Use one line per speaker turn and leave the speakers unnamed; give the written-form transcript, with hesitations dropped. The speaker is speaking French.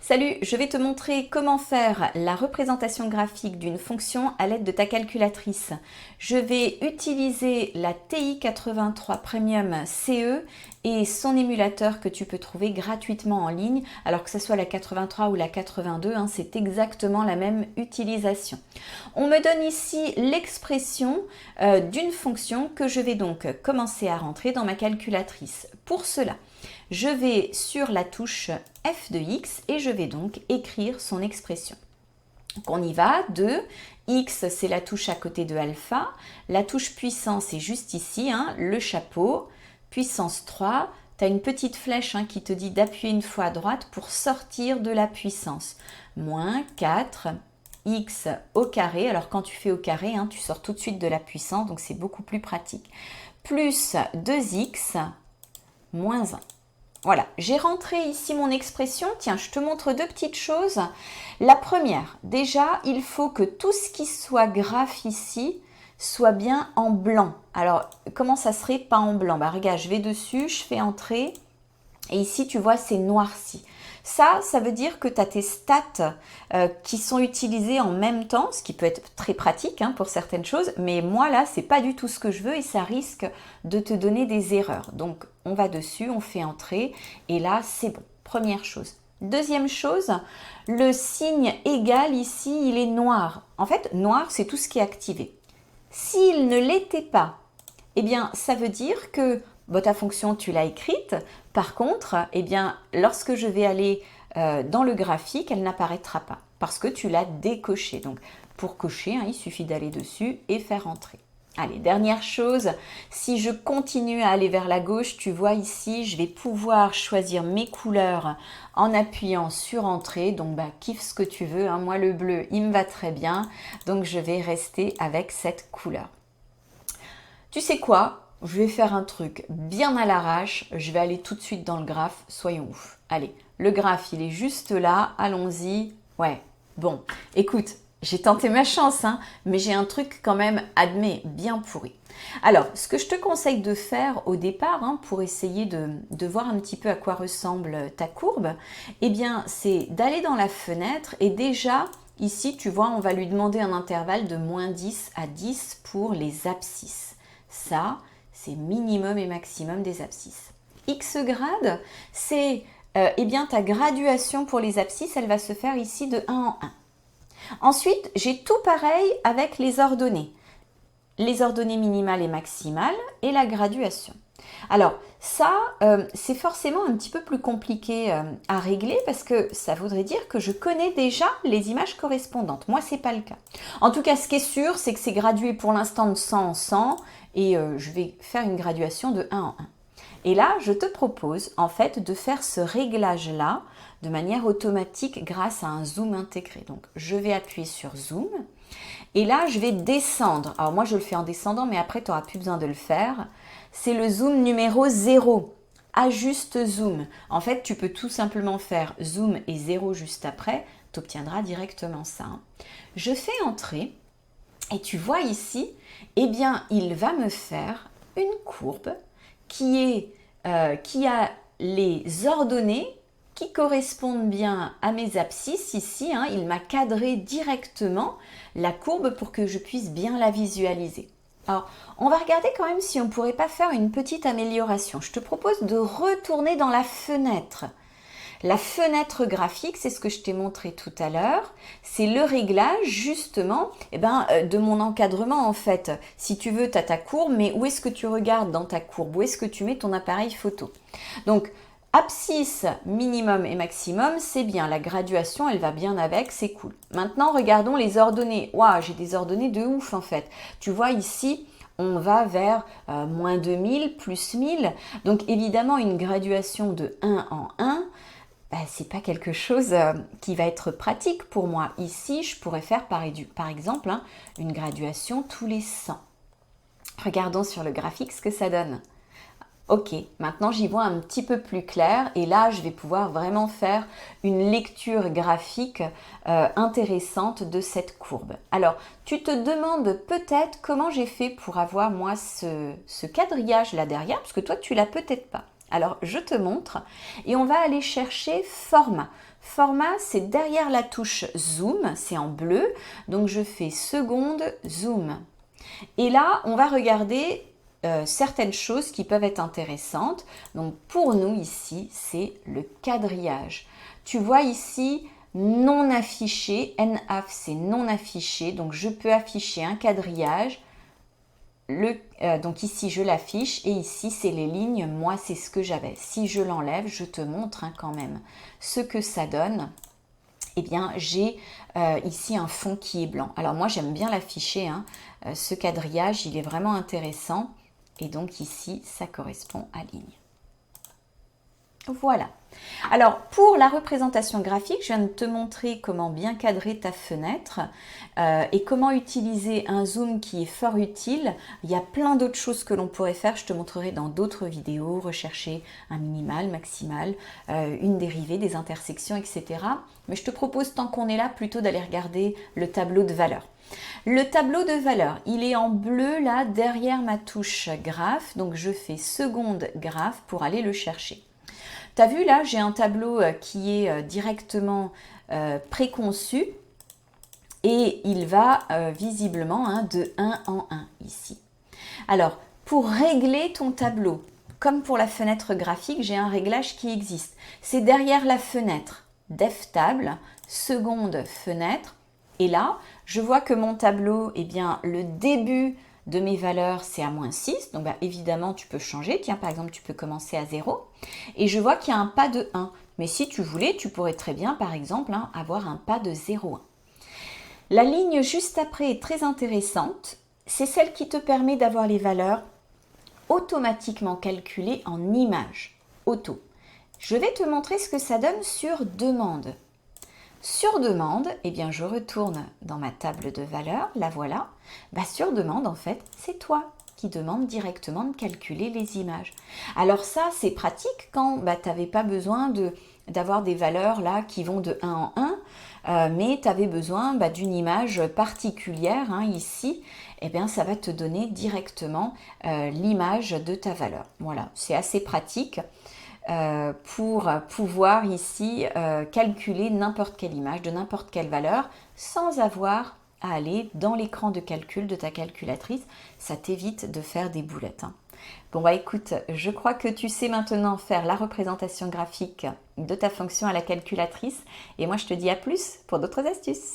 Salut, je vais te montrer comment faire la représentation graphique d'une fonction à l'aide de ta calculatrice. Je vais utiliser la TI-83 Premium CE et son émulateur que tu peux trouver gratuitement en ligne, alors que ce soit la 83 ou la 82, c'est exactement la même utilisation. On me donne ici l'expression d'une fonction que je vais donc commencer à rentrer dans ma calculatrice. Pour cela, je vais sur la touche F de X et je vais donc écrire son expression. Donc on y va, 2, X c'est la touche à côté de alpha, la touche puissance est juste ici, le chapeau, puissance 3, tu as une petite flèche qui te dit d'appuyer une fois à droite pour sortir de la puissance. Moins 4, X au carré, alors quand tu fais au carré, tu sors tout de suite de la puissance, donc c'est beaucoup plus pratique. Plus 2X, moins 1. Voilà, j'ai rentré ici mon expression. Tiens, je te montre deux petites choses. La première, déjà, il faut que tout ce qui soit graphe ici soit bien en blanc. Alors, comment ça serait pas en blanc? Regarde, je vais dessus, je fais entrer. Et ici, tu vois, c'est noirci. Ça veut dire que tu as tes stats qui sont utilisées en même temps, ce qui peut être très pratique pour certaines choses. Mais moi, là, c'est pas du tout ce que je veux et ça risque de te donner des erreurs. Donc, on va dessus, on fait entrer et là, c'est bon. Première chose. Deuxième chose, le signe égal ici, il est noir. En fait, noir, c'est tout ce qui est activé. S'il ne l'était pas, eh bien, ça veut dire que ta fonction, tu l'as écrite. Par contre, lorsque je vais aller dans le graphique, elle n'apparaîtra pas parce que tu l'as décoché. Donc, pour cocher, il suffit d'aller dessus et faire entrer. Allez, dernière chose, si je continue à aller vers la gauche, tu vois ici, je vais pouvoir choisir mes couleurs en appuyant sur entrée. Donc, kiffe ce que tu veux. Moi, le bleu, il me va très bien. Donc, je vais rester avec cette couleur. Tu sais quoi? Je vais faire un truc bien à l'arrache. Je vais aller tout de suite dans le graphe. Soyons ouf. Allez, le graphe, il est juste là. Allons-y. Ouais, bon. Écoute, j'ai tenté ma chance, mais j'ai un truc quand même, admets, bien pourri. Alors, ce que je te conseille de faire au départ, pour essayer de voir un petit peu à quoi ressemble ta courbe, c'est d'aller dans la fenêtre et déjà, ici, tu vois, on va lui demander un intervalle de moins 10 à 10 pour les abscisses. Ça, c'est minimum et maximum des abscisses. X grade, c'est ta graduation pour les abscisses, elle va se faire ici de 1 en 1. Ensuite, j'ai tout pareil avec les ordonnées. Les ordonnées minimales et maximales et la graduation. Alors ça, c'est forcément un petit peu plus compliqué à régler parce que ça voudrait dire que je connais déjà les images correspondantes. Moi, c'est pas le cas. En tout cas, ce qui est sûr, c'est que c'est gradué pour l'instant de 100 en 100 et je vais faire une graduation de 1 en 1. Et là, je te propose en fait de faire ce réglage-là de manière automatique grâce à un zoom intégré. Donc, je vais appuyer sur zoom et là, je vais descendre. Alors moi, je le fais en descendant, mais après, tu n'auras plus besoin de le faire. C'est le zoom numéro 0. Ajuste zoom. En fait, tu peux tout simplement faire zoom et 0 juste après. Tu obtiendras directement ça. Je fais entrer et tu vois ici, il va me faire une courbe qui a les ordonnées qui correspondent bien à mes abscisses ici. Il m'a cadré directement la courbe pour que je puisse bien la visualiser. Alors, on va regarder quand même si on ne pourrait pas faire une petite amélioration. Je te propose de retourner dans la fenêtre. La fenêtre graphique, c'est ce que je t'ai montré tout à l'heure. C'est le réglage justement de mon encadrement en fait. Si tu veux, tu as ta courbe, mais où est-ce que tu regardes dans ta courbe? Où est-ce que tu mets ton appareil photo? Donc, abscisse minimum et maximum, c'est bien. La graduation, elle va bien avec, c'est cool. Maintenant, regardons les ordonnées. Waouh, j'ai des ordonnées de ouf en fait. Tu vois ici, on va vers moins 2000, plus 1000. Donc évidemment, une graduation de 1 en 1, c'est pas quelque chose qui va être pratique pour moi. Ici, je pourrais faire par exemple une graduation tous les 100. Regardons sur le graphique ce que ça donne. Ok, maintenant j'y vois un petit peu plus clair et là je vais pouvoir vraiment faire une lecture graphique intéressante de cette courbe. Alors, tu te demandes peut-être comment j'ai fait pour avoir moi ce quadrillage là derrière, parce que toi tu l'as peut-être pas. Alors, je te montre et on va aller chercher format. Format, c'est derrière la touche zoom, c'est en bleu. Donc, je fais seconde, zoom. Et là, on va regarder certaines choses qui peuvent être intéressantes. Donc, pour nous, ici, c'est le quadrillage. Tu vois ici, non affiché. NAF, c'est non affiché. Donc, je peux afficher un quadrillage. Donc ici je l'affiche et ici c'est les lignes, moi c'est ce que j'avais. Si je l'enlève, je te montre quand même ce que ça donne. Eh bien j'ai ici un fond qui est blanc. Alors moi j'aime bien l'afficher, ce quadrillage il est vraiment intéressant et donc ici ça correspond à ligne. Voilà. Alors, pour la représentation graphique, je viens de te montrer comment bien cadrer ta fenêtre et comment utiliser un zoom qui est fort utile. Il y a plein d'autres choses que l'on pourrait faire. Je te montrerai dans d'autres vidéos, rechercher un minimal, maximal, une dérivée, des intersections, etc. Mais je te propose, tant qu'on est là, plutôt d'aller regarder le tableau de valeur. Le tableau de valeur, il est en bleu là, derrière ma touche graphe. Donc, je fais seconde graphe pour aller le chercher. Tu as vu là, j'ai un tableau qui est directement préconçu et il va visiblement de 1 en 1 ici. Alors, pour régler ton tableau, comme pour la fenêtre graphique, j'ai un réglage qui existe. C'est derrière la fenêtre, Def Table, seconde fenêtre. Et là, je vois que mon tableau, eh bien, le début de mes valeurs, c'est à -6. Donc, évidemment, tu peux changer. Tiens, par exemple, tu peux commencer à 0. Et je vois qu'il y a un pas de 1. Mais si tu voulais, tu pourrais très bien, par exemple, avoir un pas de 0,1. La ligne juste après est très intéressante. C'est celle qui te permet d'avoir les valeurs automatiquement calculées en images. Auto. Je vais te montrer ce que ça donne sur demande. Sur demande, eh bien, je retourne dans ma table de valeurs, la voilà. Sur demande, en fait, c'est toi qui demande directement de calculer les images. Alors ça, c'est pratique quand tu n'avais pas besoin d'avoir des valeurs là qui vont de 1 en 1, mais tu avais besoin d'une image particulière ici. Eh bien, ça va te donner directement l'image de ta valeur. Voilà, c'est assez pratique. Pour pouvoir ici calculer n'importe quelle image de n'importe quelle valeur sans avoir à aller dans l'écran de calcul de ta calculatrice. Ça t'évite de faire des boulettes. Bon écoute, je crois que tu sais maintenant faire la représentation graphique de ta fonction à la calculatrice et moi je te dis à plus pour d'autres astuces.